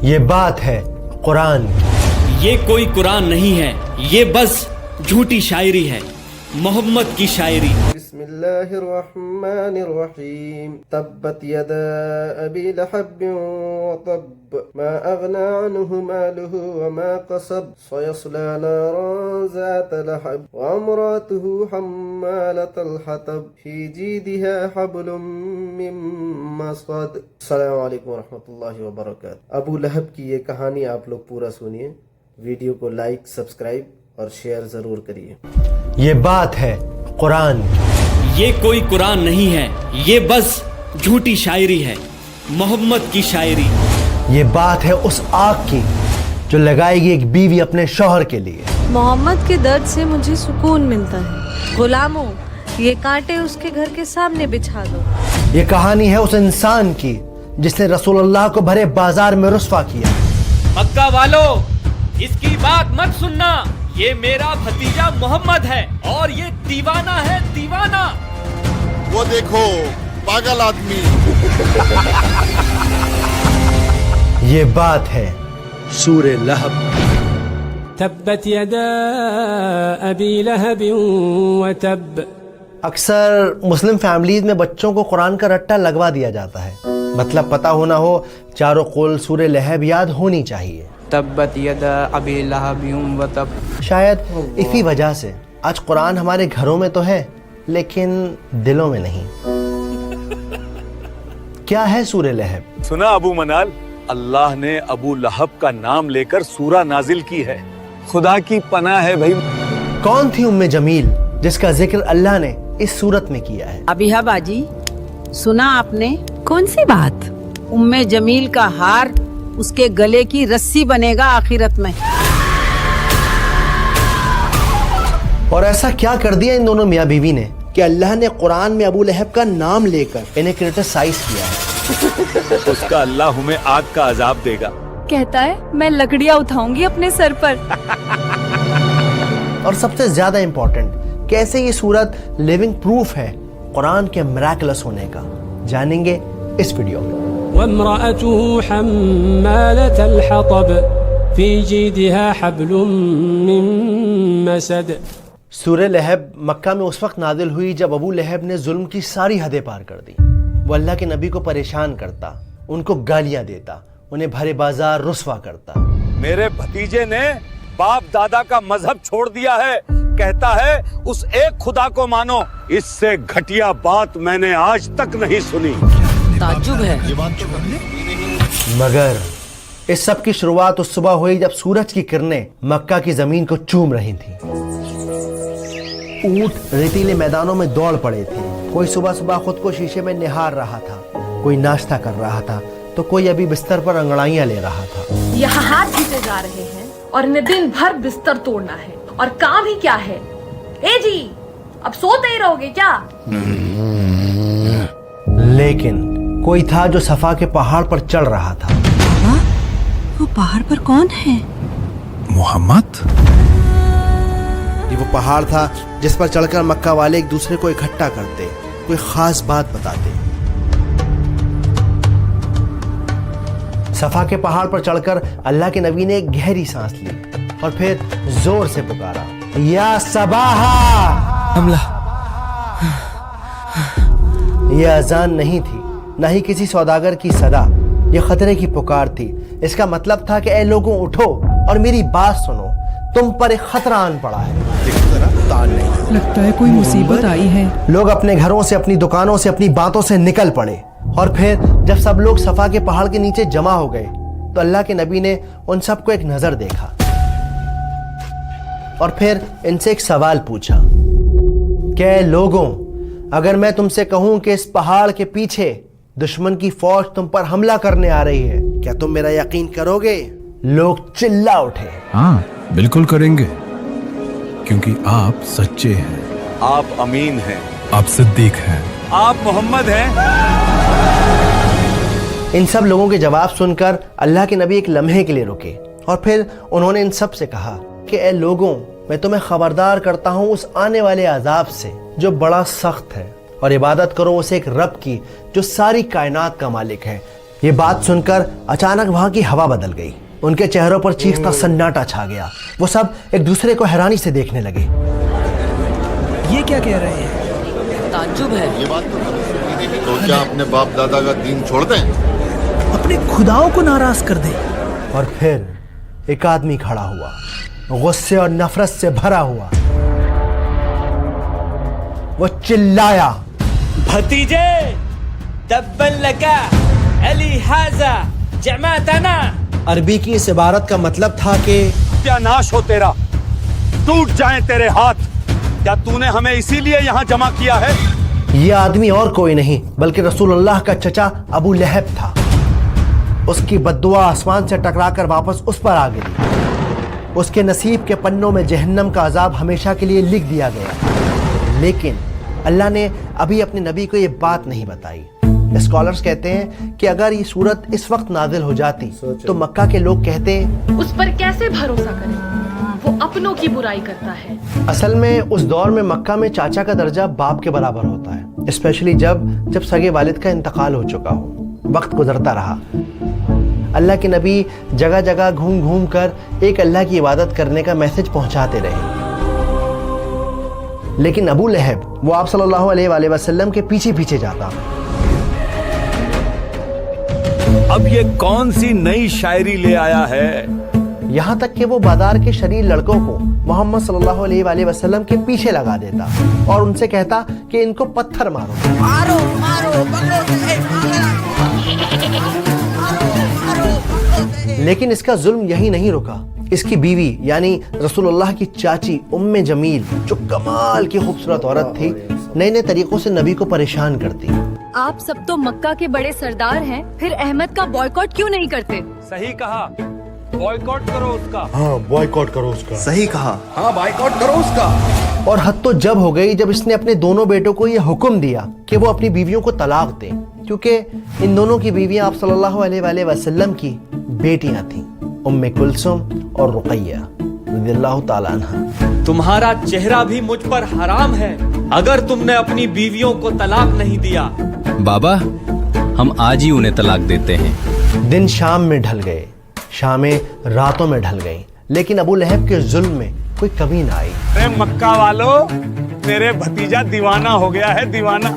یہ بات ہے قرآن کی۔ یہ کوئی قرآن نہیں ہے، یہ بس جھوٹی شاعری ہے، محمد کی شاعری۔ بسم اللہ الرحمن الرحیم تبت یدا ابی لہب وطب ما اغنى عنه ماله وما قصب سيصلى نارا ذات لہب وامرأته حمالة الحطب في جيدها حبل من مسد۔ السلام علیکم ورحمۃ اللہ وبرکاتہ۔ ابو لہب کی یہ کہانی آپ لوگ پورا سنیے، ویڈیو کو لائک، سبسکرائب اور شیئر ضرور کریے۔ یہ بات ہے قرآن کی۔ یہ کوئی قرآن نہیں ہے، یہ بس جھوٹی شاعری ہے، محمد کی شاعری۔ یہ بات ہے اس آگ کی جو لگائے گی ایک بیوی اپنے شوہر کے لیے۔ محمد کے درد سے مجھے سکون ملتا ہے۔ غلاموں، یہ کانٹے اس کے گھر کے سامنے بچھا دو۔ یہ کہانی ہے اس انسان کی جس نے رسول اللہ کو بھرے بازار میں رسوا کیا۔ مکہ والو، اس کی بات مت سننا، یہ میرا بھتیجا محمد ہے اور یہ دیوانہ ہے، دیوانہ۔ وہ دیکھو پاگل آدمی۔ یہ بات ہے سورہ لہب۔ تبت یدا ابی لہب وتب۔ اکثر مسلم فیملیز میں بچوں کو قرآن کا رٹا لگوا دیا جاتا ہے، مطلب پتہ ہونا ہو، چاروں قول سورہ لہب یاد ہونی چاہیے۔ تبت یدا ابی لہب وتب۔ شاید اسی وجہ سے آج قرآن ہمارے گھروں میں تو ہے لیکن دلوں میں نہیں۔ کیا ہے سورہ لہب؟ سنا ابو منال، اللہ نے ابو لہب کا نام لے کر سورہ نازل کی ہے۔ خدا کی پناہ ہے بھائی۔ کون تھی ام جمیل جس کا ذکر اللہ نے اس صورت میں کیا ہے؟ ابیہ باجی، سنا آپ نے؟ کون سی بات؟ ام جمیل کا ہار اس کے گلے کی رسی بنے گا آخرت میں۔ اور ایسا کیا کر دیا ان دونوں میاں بیوی نے کہ اللہ نے قرآن میں ابو لہب کا نام لے کر انہیں کرٹیسائز کیا ہے؟ اس کا اللہ ہمیں آگ کا عذاب دے گا۔ کہتا ہے میں لکڑیاں اٹھاؤں گی اپنے سر پر۔ اور سب سے زیادہ امپورٹنٹ، کیسے یہ صورت لیونگ پروف ہے قرآن کے میراکلس ہونے کا، جانیں گے اس ویڈیو میں۔ وامرأته حمالة الحطب في جيدها حبل من مسد۔ سورہ لہب مکہ میں اس وقت نازل ہوئی جب ابو لہب نے ظلم کی ساری حدیں پار کر دی۔ وہ اللہ کے نبی کو پریشان کرتا، ان کو گالیاں دیتا، انہیں بھرے بازار رسوا کرتا۔ میرے بھتیجے نے باپ دادا کا مذہب چھوڑ دیا ہے، کہتا ہے اس ایک خدا کو مانو۔ اس سے گھٹیا بات میں نے آج تک نہیں سنی۔ تعجب ہے۔ مگر اس سب کی شروعات اس صبح ہوئی جب سورج کی کرنیں مکہ کی زمین کو چوم رہی تھیں۔ اونٹ ریتیلے میدانوں میں دوڑ پڑے تھے، کوئی صبح صبح خود کو شیشے میں نہار رہا تھا، کوئی ناشتہ کر رہا تھا تو کوئی ابھی بستر پر انگڑائیاں لے رہا تھا۔ یہاں ہاتھ کھینچے جا رہے ہیں اور انہیں دن بھر بستر توڑنا ہے، اور کام ہی کیا ہے؟ اے جی، اب سوتے ہی رہو گے کیا؟ لیکن کوئی تھا جو صفا کے پہاڑ پر چڑھ رہا تھا۔ وہ پہاڑ پر کون ہے؟ محمد۔ یہ وہ پہاڑ تھا جس پر چڑھ کر مکہ والے ایک دوسرے کو اکٹھا کرتے، کوئی خاص بات بتاتے۔ صفا کے پہاڑ پر چڑھ کر اللہ کے نبی نے ایک گہری سانس لی اور پھر زور سے پکارا، یا صباحا۔ حملہ۔ یہ اذان نہیں تھی، نہ ہی کسی سوداگر کی صدا، یہ خطرے کی پکار تھی۔ اس کا مطلب تھا کہ اے لوگوں اٹھو اور میری بات سنو، تم پر ایک خطرہ آن پڑا ہے۔ لگتا ہے کوئی مصیبت آئی ہے۔ لوگ اپنے گھروں سے، اپنی دکانوں سے، اپنی باتوں سے نکل پڑے، اور پھر جب سب لوگ صفا کے پہاڑ کے نیچے جمع ہو گئے تو اللہ کے نبی نے ان سب کو ایک نظر دیکھا اور پھر ان سے ایک سوال پوچھا کہ اے لوگوں، اگر میں تم سے کہوں کہ اس پہاڑ کے پیچھے دشمن کی فوج تم پر حملہ کرنے آ رہی ہے، کیا تم میرا یقین کرو گے؟ لوگ چلا اٹھے، ہاں بالکل کریں گے، کیونکہ آپ سچے ہیں، آپ امین ہیں، آپ صدیق ہیں، آپ محمد ہیں۔ ان سب لوگوں کے جواب سن کر اللہ کے نبی ایک لمحے کے لیے رکے اور پھر انہوں نے ان سب سے کہا کہ اے لوگوں، میں تمہیں خبردار کرتا ہوں اس آنے والے عذاب سے جو بڑا سخت ہے، اور عبادت کرو اس ایک رب کی جو ساری کائنات کا مالک ہے، یہ بات سن کر اچانک وہاں کی ہوا بدل گئی. ان کے چہروں پر چیخ کا سناٹا چھا گیا. وہ سب ایک دوسرے کو حیرانی سے دیکھنے لگے. یہ کیا کہہ رہے ہیں؟ تعجب ہے. یہ بات تو کیا اپنے باپ دادا کا دین چھوڑ دیں؟ اپنے خداؤں کو ناراض کر دیں. اور پھر ایک آدمی کھڑا ہوا, غصے اور نفرت سے بھرا ہوا. وہ چلایا, بھتیجے تبا لکا علی ھذا جمعتنا. عربی کی اس عبارت کا مطلب تھا کہ کیا ناش ہو تیرا, ٹوٹ جائیں تیرے ہاتھ. کیا تو نے ہمیں اسی لیے یہاں جمع کیا ہے؟ یہ آدمی اور کوئی نہیں بلکہ رسول اللہ کا چچا ابو لہب تھا. اس کی بددعا آسمان سے ٹکرا کر واپس اس پر آ گئی. اس کے نصیب کے پنوں میں جہنم کا عذاب ہمیشہ کے لیے لکھ دیا گیا. لیکن اللہ نے ابھی اپنے نبی کو یہ بات نہیں بتائی. اسکالرز کہتے ہیں کہ اگر یہ صورت اس وقت نازل ہو جاتی تو مکہ کے لوگ کہتے اس پر کیسے بھروسہ کریں, وہ اپنوں کی برائی کرتا ہے. اصل میں اس دور میں مکہ میں چاچا کا درجہ باپ کے برابر ہوتا ہے, اسپیشلی جب سگے والد کا انتقال ہو چکا ہو. وقت گزرتا رہا, اللہ کے نبی جگہ جگہ گھوم گھوم کر ایک اللہ کی عبادت کرنے کا میسج پہنچاتے رہے. لیکن ابو لہب وہ آپ صلی اللہ علیہ وآلہ وسلم کے پیچھے پیچھے جاتا. اب یہ کون سی نئی شاعری لے آیا ہے؟ یہاں تک کہ وہ بازار کے شریر لڑکوں کو محمد صلی اللہ علیہ وآلہ وسلم کے پیچھے لگا دیتا اور ان سے کہتا کہ ان کو پتھر مارو مارو مارو. لیکن اس کا ظلم یہی نہیں رکا. اس کی بیوی یعنی رسول اللہ کی چاچی ام جمیل جو کمال کی خوبصورت عورت تھی, نئے نئے طریقوں سے نبی کو پریشان کرتی. آپ سب تو مکہ کے بڑے سردار ہیں, پھر احمد کا بائیکاٹ کیوں نہیں کرتے؟ صحیح کہا, بائیکاٹ کرو اس کا. ہاں بائیکاٹ کرو اس کا. صحیح کہا, ہاں بائیکاٹ کرو اس کا. اور حد تو جب ہو گئی جب اس نے اپنے دونوں بیٹوں کو یہ حکم دیا کہ وہ اپنی بیویوں کو طلاق دیں, کیونکہ ان دونوں کی بیویاں آپ صلی اللہ علیہ وآلہ وسلم کی بیٹیاں تھیں, ام کلثوم اور رقیہ رضی اللہ تعالیٰ عنہ. تمہارا چہرہ بھی مجھ پر حرام ہے اگر تم نے اپنی بیویوں کو طلاق نہیں دیا. بابا ہم آج ہی انہیں طلاق دیتے ہیں. دن شام میں ڈھل گئے, شامیں راتوں میں ڈھل گئیں, لیکن ابو لہب کے ظلم میں کوئی کمی نہ آئی. اے مکہ والو, میرے بھتیجا دیوانہ ہو گیا ہے, دیوانہ.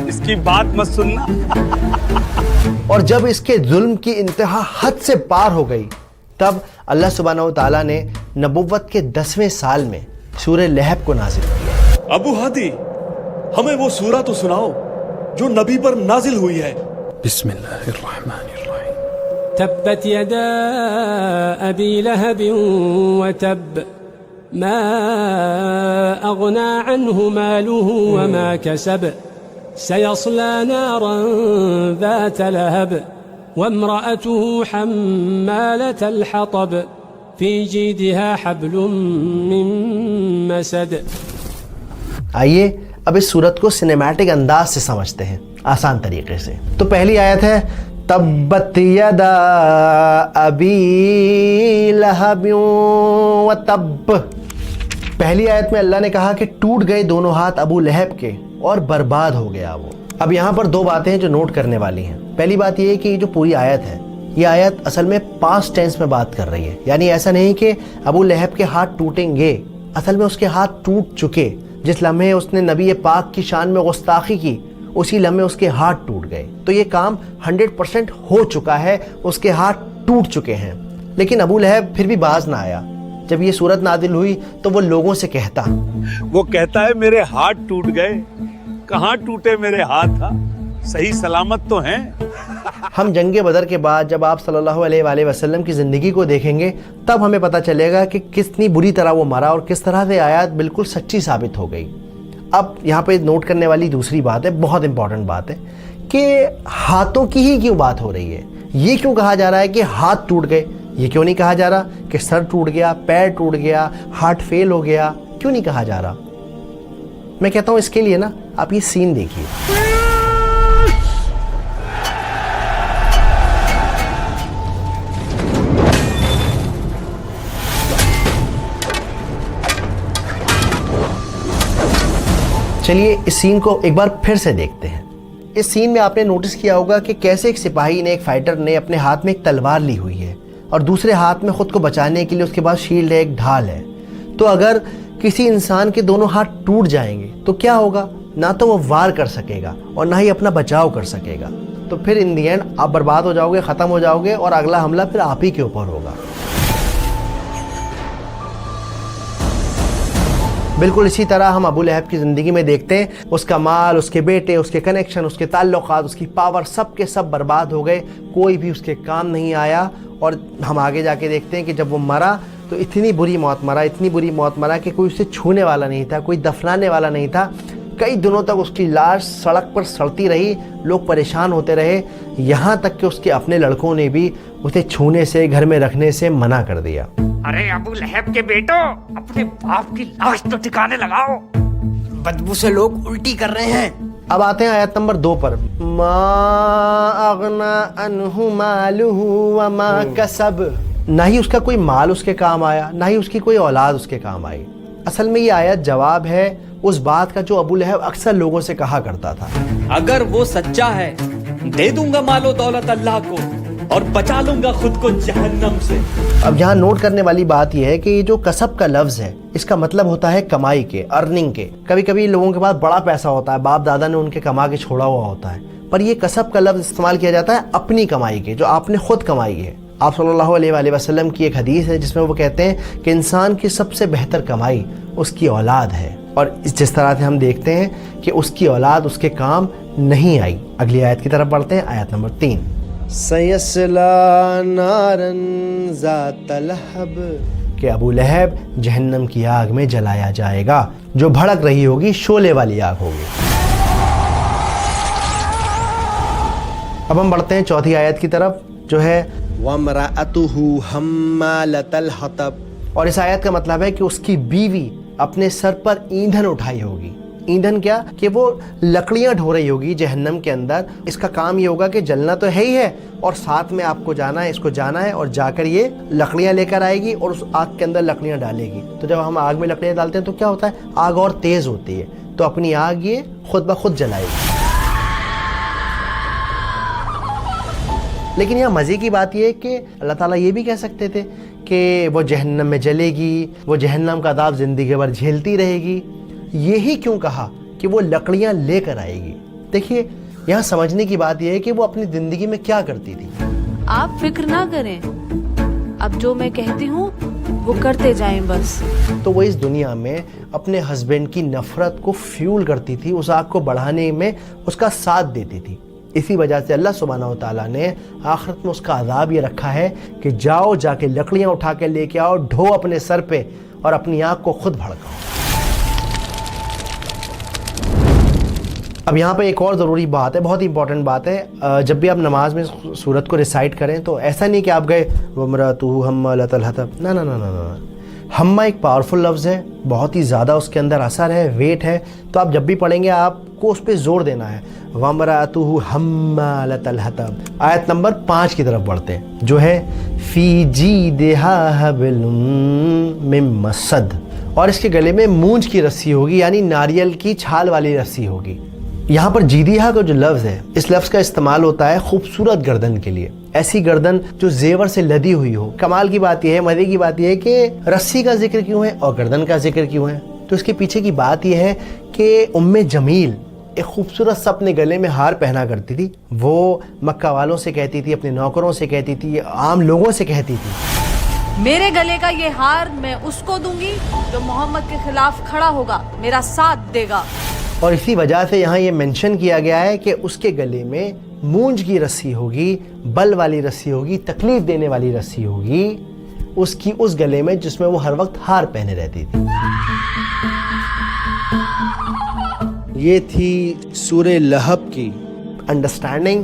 اس کی بات مت سننا. اور جب اس کے ظلم کی انتہا حد سے پار ہو گئی تب اللہ سبحانہ و تعالیٰ نے نبوت کے 10ویں سال میں سورہ لہب کو نازل کیا. ابو ہادی ہمیں وہ سورہ تو سناؤ جو نبی پر نازل ہوئی ہے. بسم اللہ الرحمن الرحیم. تبت يدا أبي لهب وتب ما أغنى عنه ماله وما كسب سيصلى نارا ذات لهب وامرأته حمالة الحطب في جيدها حبل من مسد. آئیے اب اس صورت کو سنیمیٹک انداز سے سمجھتے ہیں آسان طریقے سے. تو پہلی آیت ہے تبت یدا ابی لہب وتب. پہلی آیت میں اللہ نے کہا کہ ٹوٹ گئے دونوں ہاتھ ابو لہب کے اور برباد ہو گیا وہ. اب یہاں پر دو باتیں ہیں جو نوٹ کرنے والی ہیں. پہلی بات یہ ہے کہ یہ جو پوری آیت ہے, یہ آیت اصل میں پاسٹ ٹینس میں بات کر رہی ہے. یعنی ایسا نہیں کہ ابو لہب کے ہاتھ ٹوٹیں گے, اصل میں اس کے ہاتھ ٹوٹ چکے. جس لمحے اس نے نبی پاک کی شان میں گستاخی کی اسی لمحے اس کے ہاتھ ٹوٹ گئے. تو یہ کام 100% ہو چکا ہے, اس کے ہاتھ ٹوٹ چکے ہیں. لیکن ابو لہب پھر بھی باز نہ آیا. جب یہ صورت نازل ہوئی تو وہ لوگوں سے کہتا, وہ کہتا ہے میرے ہاتھ ٹوٹ گئے. کہاں ٹوٹے میرے ہاتھ, صحیح سلامت تو ہیں. ہم جنگ بدر کے بعد جب آپ صلی اللہ علیہ وآلہ وسلم کی زندگی کو دیکھیں گے تب ہمیں پتہ چلے گا کہ کتنی بری طرح وہ مرا اور کس طرح سے آیات بالکل سچی ثابت ہو گئی. اب یہاں پہ نوٹ کرنے والی دوسری بات ہے, بہت امپورٹنٹ بات ہے, کہ ہاتھوں کی ہی کیوں بات ہو رہی ہے. یہ کیوں کہا جا رہا ہے کہ ہاتھ ٹوٹ گئے, یہ کیوں نہیں کہا جا رہا کہ سر ٹوٹ گیا, پیر ٹوٹ گیا, ہارٹ فیل ہو گیا, کیوں نہیں کہا جا رہا؟ میں کہتا ہوں اس کے لیے نا آپ یہ سین دیکھیے. چلیے اس سین کو ایک بار پھر سے دیکھتے ہیں. اس سین میں آپ نے نوٹس کیا ہوگا کہ کیسے ایک سپاہی نے، ایک فائٹر نے اپنے ہاتھ میں ایک تلوار لی ہوئی ہے اور دوسرے ہاتھ میں خود کو بچانے کے لیے اس کے پاس شیلڈ ہے، ایک ڈھال ہے. تو اگر کسی انسان کے دونوں ہاتھ ٹوٹ جائیں گے تو کیا ہوگا؟ نہ تو وہ وار کر سکے گا اور نہ ہی اپنا بچاؤ کر سکے گا. تو پھر ان دی اینڈ آپ برباد ہو جاؤ گے، ختم ہو جاؤ گے اور اگلا حملہ پھر آپ ہی کے اوپر ہوگا. بالکل اسی طرح ہم ابو لہب کی زندگی میں دیکھتے ہیں، اس کا مال، اس کے بیٹے، اس کے کنیکشن، اس کے تعلقات، اس کی پاور، سب کے سب برباد ہو گئے، کوئی بھی اس کے کام نہیں آیا. اور ہم آگے جا کے دیکھتے ہیں کہ جب وہ مرا تو اتنی بری موت مرا، اتنی بری موت مرا کہ کوئی اسے چھونے والا نہیں تھا، کوئی دفنانے والا نہیں تھا. کئی دنوں تک اس کی لاش سڑک پر سڑتی رہی، لوگ پریشان ہوتے رہے، یہاں تک کہ اس کے اپنے لڑکوں نے بھی اسے چھونے سے، گھر میں رکھنے سے منع کر دیا. ارے ابو لہب کے بیٹو، اپنے باپ کی لاش تو ٹھکانے لگاؤ، بدبو سے لوگ الٹی کر رہے ہیں. اب آتے ہیں آیت نمبر 2 پر. ما اغنا عنہ مالہ وما کسب. نہ ہی اس کا کوئی مال اس کے کام آیا، نہ ہی اس کی کوئی اولاد اس کے کام آئی. اصل میں یہ آیت جواب ہے اس بات کا جو ابو لہب اکثر لوگوں سے کہا کرتا تھا. اگر وہ سچا ہے دے دوں گا مال و دولت اللہ کو اور بچا لوں گا خود کو جہنم سے. اب یہاں نوٹ کرنے والی بات یہ ہے کہ یہ جو کسب کا لفظ ہے اس کا مطلب ہوتا ہے کمائی کے، ارننگ کے. کبھی کبھی لوگوں کے پاس بڑا پیسہ ہوتا ہے، باپ دادا نے ان کے کما کے چھوڑا ہوا ہوتا ہے، پر یہ کسب کا لفظ استعمال کیا جاتا ہے اپنی کمائی کے، جو آپ نے خود کمائی ہے. آپ صلی اللہ علیہ وآلہ وسلم کی ایک حدیث ہے جس میں وہ کہتے ہیں کہ انسان کی سب سے بہتر کمائی اس کی اولاد ہے، اور جس طرح سے ہم دیکھتے ہیں کہ اس کی اولاد اس کے کام نہیں آئی. اگلی آیت کی طرف بڑھتے ہیں، آیت نمبر 3. سَيَصْلَىٰ نَارًا ذَاتَ لَهَبٍ. کہ ابو لہب جہنم کی آگ میں جلایا جائے گا جو بھڑک رہی ہوگی، شعلے والی آگ ہوگی. اب ہم بڑھتے ہیں چوتھی آیت کی طرف جو ہے وَامْرَأَتُهُ حَمَّالَةَ الْحَطَبِ. اور اس آیت کا مطلب ہے کہ اس کی بیوی اپنے سر پر ایندھن اٹھائی ہوگی. ایندھن کیا؟ کہ وہ لکڑیاں ڈھو رہی ہوگی جہنم کے اندر. اس کا کام یہ ہوگا کہ جلنا تو ہے ہی ہے اور ساتھ میں آپ کو جانا ہے، اس کو جانا ہے اور جا کر یہ لکڑیاں لے کر آئے گی اور اس آگ کے اندر لکڑیاں ڈالے گی. تو جب ہم آگ میں لکڑیاں ڈالتے ہیں تو کیا ہوتا ہے؟ آگ اور تیز ہوتی ہے، تو اپنی آگ یہ خود بخود جلائے گی. لیکن یہاں مزے کی بات یہ ہے کہ اللہ تعالیٰ یہ بھی کہہ سکتے تھے کہ وہ جہنم میں جلے گی، وہ جہنم کا عذاب زندگی بھر جھیلتی رہے گی. یہی کیوں کہا کہ وہ لکڑیاں لے کر آئے گی؟ دیکھیے یہاں سمجھنے کی بات یہ ہے کہ وہ اپنی زندگی میں کیا کرتی تھی. آپ فکر نہ کریں، اب جو میں کہتی ہوں وہ کرتے جائیں بس. تو وہ اس دنیا میں اپنے ہسبینڈ کی نفرت کو فیول کرتی تھی، اس آگ کو بڑھانے میں اس کا ساتھ دیتی تھی. اسی وجہ سے اللہ سبحانہ و تعالیٰ نے آخرت میں اس کا عذاب یہ رکھا ہے کہ جاؤ، جا کے لکڑیاں اٹھا کے لے کے آؤ، ڈھو اپنے سر پہ اور اپنی آگ کو خود بھڑکاؤ. اب یہاں پہ ایک اور ضروری بات ہے، بہت امپورٹنٹ بات ہے. جب بھی آپ نماز میں سورت کو ریسائٹ کریں تو ایسا نہیں کہ آپ گئے وَامْرَأَتُهُ حَمَّالَةَ الْحَطَبِ. نہ، ہمہ ایک پاورفل لفظ ہے، بہت ہی زیادہ اس کے اندر اثر ہے، ویٹ ہے. تو آپ جب بھی پڑھیں گے آپ کو اس پہ زور دینا ہے. وَامْرَأَتُهُ حَمَّالَةَ الْحَطَبِ. آیت نمبر 5 کی طرف بڑھتے ہیں جو ہے فِي جِيدِهَا حَبْلٌ مِّن مَّسَدٍ. اور اس کے گلے میں مونج کی رسی ہوگی، یعنی ناریل کی چھال والی رسی ہوگی. یہاں پر جیدیہا کا جو لفظ ہے، اس لفظ کا استعمال ہوتا ہے خوبصورت گردن کے لیے، ایسی گردن جو زیور سے لدی ہوئی ہو. کمال کی بات یہ ہے، مزے کی بات یہ ہے کہ رسی کا ذکر کیوں ہے اور گردن کا ذکر کیوں ہے؟ تو اس کے پیچھے کی بات یہ ہے کہ جمیل ایک خوبصورت سا اپنے گلے میں ہار پہنا کرتی تھی. وہ مکہ والوں سے کہتی تھی، اپنے نوکروں سے کہتی تھی، عام لوگوں سے کہتی تھی، میرے گلے کا یہ ہار میں اس کو دوں گی جو محمد کے خلاف کھڑا ہوگا، میرا ساتھ دے گا. اور اسی وجہ سے یہاں یہ منشن کیا گیا ہے کہ اس کے گلے میں مونج کی رسی ہوگی، بل والی رسی ہوگی، تکلیف دینے والی رسی ہوگی اس گلے میں جس میں وہ ہر وقت ہار پہنے رہتی تھی. یہ تھی سورہ لہب کی انڈرسٹینڈنگ